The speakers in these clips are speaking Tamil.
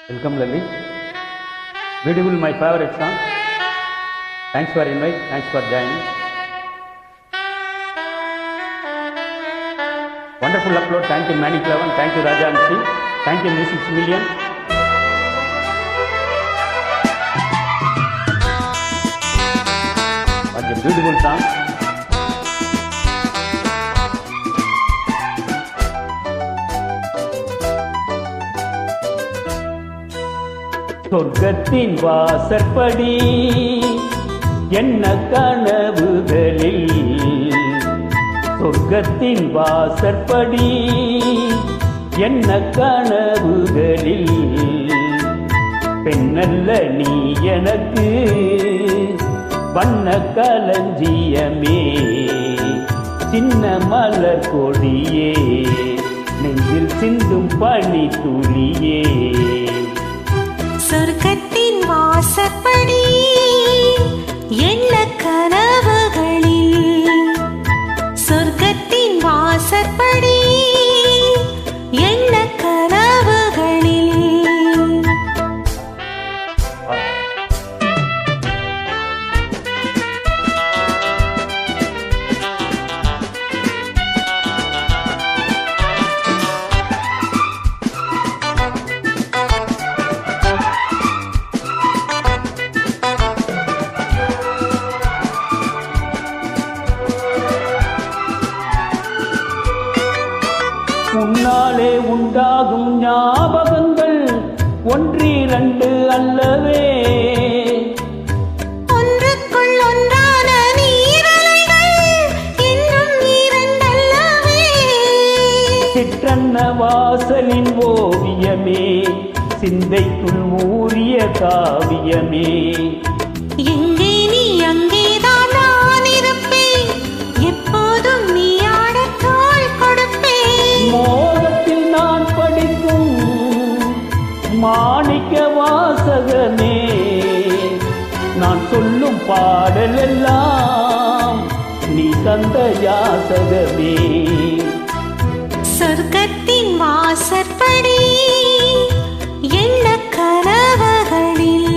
Welcome, Lali. Beautiful, my favorite song. Thanks for invite. Thanks for joining. Wonderful upload. Thank you, Manic 11. Thank you, Raja and Sri. Thank you, Music Million. What a beautiful song. சொர்க்கத்தின் வாசற்படி என்ன கனவுகளில், சொர்க்கத்தின் வாசற்படி என்ன கனவுகளில், பெண்ணல்ல நீ எனக்கு வண்ண களஞ்சியமே, சின்ன மலர் கொடியே, நெஞ்சில் சிந்தும் பனி துளியே. சொர்க்கத்தின் வாசற்படி என்ன கனவுகளில், சொர்க்கத்தின் வாசற்படி என்ன கனவுகளில். உன்னாலே உண்டாகும் ஞாபகங்கள் ஒன்றிரண்டு அல்லவே, ஒன்றுக்குள் ஒன்றான நீரலைகள் இன்னும் இரண்டல்லவே. சிற்றன்ன வாசலின் ஓவியமே, சிந்தைக்குள் ஊறிய காவியமே. எங்கே நீ அங்கேதான் நான் இருப்பேன், எப்போதும் நீ ஆடத் தோள் கொடுப்பேன். மோகத்தில் நான் படிக்கும் மாணிக்க வாசகமே, நான் சொல்லும் பாடலெல்லாம் நீ தந்த யாசகமே. சொர்க்கத்தின் வாசற்படி என்ன கனவுகளில்,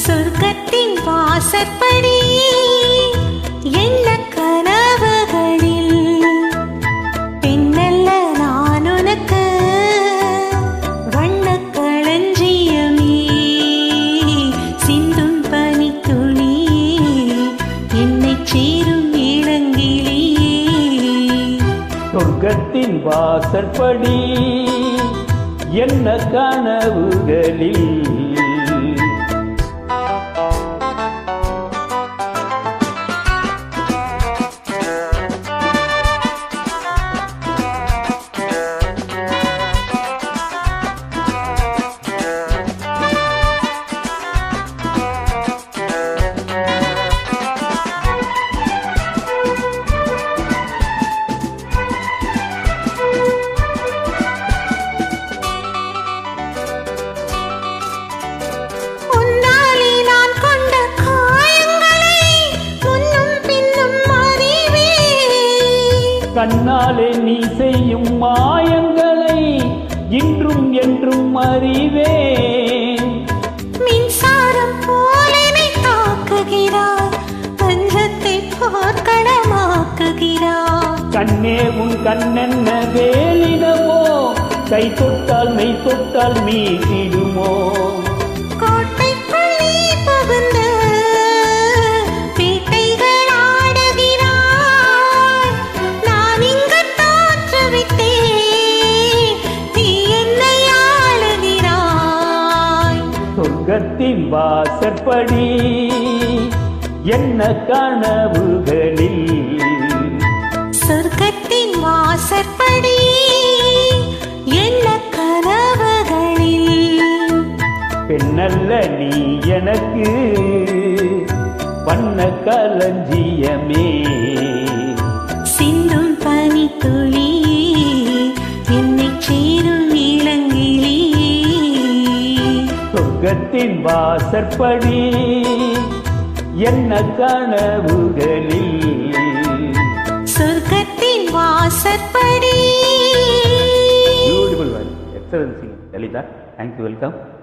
சொர்க்கத்தின் வாசற்படி என்ன கனவுகளில், பெண்ணல்ல நான் உனக்கு வண்ணக் களஞ்சியமே, சிந்தும் பனித்துளியே, என்னைச் சேரும் இளங்கிளியே. சொர்க்கத்தின் வாசற்படி என்ன கனவுகளில். உன்னாலே நான் கொண்ட காயங்களை முன்னும் பின்னும் அறிவேன். கண்ணாலே நீ செய்யும் மாயங்களை இன்றும் என்றும் அறிவேன். மின்சாரம் போல என்னை தாக்குகிறார், பஞ்சத்தை போர்க்களமாக்குகிறார். கண்ணே உன் கண்ணென்ன வேலிடமோ, கை தொட்டால் மெய் தொட்டால் மீட்டிடுமோ. கோட்டைக்குள் நீ புகுந்து வேட்டைகள் ஆடுகிறாய், நான் இங்கு தோற்றுவிட்டேன், நீ என்னை ஆளுகிறாய். சொர்க்கத்தின் வாசற்படி என்ன கனவுகளில், சொர்க்கத்தின் வாசற்படி என்ன கனவுகளில், பெண்ணல்ல நீ எனக்கு வண்ண களஞ்சியமே, சிந்தும் பனித்துளியே, என்னைச் சேரும் இளங்கிளியே. சொர்க்கத்தின் வாசற்படி என்ன கனவுகளில். சொர்க்கத்தின் வாசற்படி. Beautiful one. Excellent singing, Lalita. Thank you, welcome.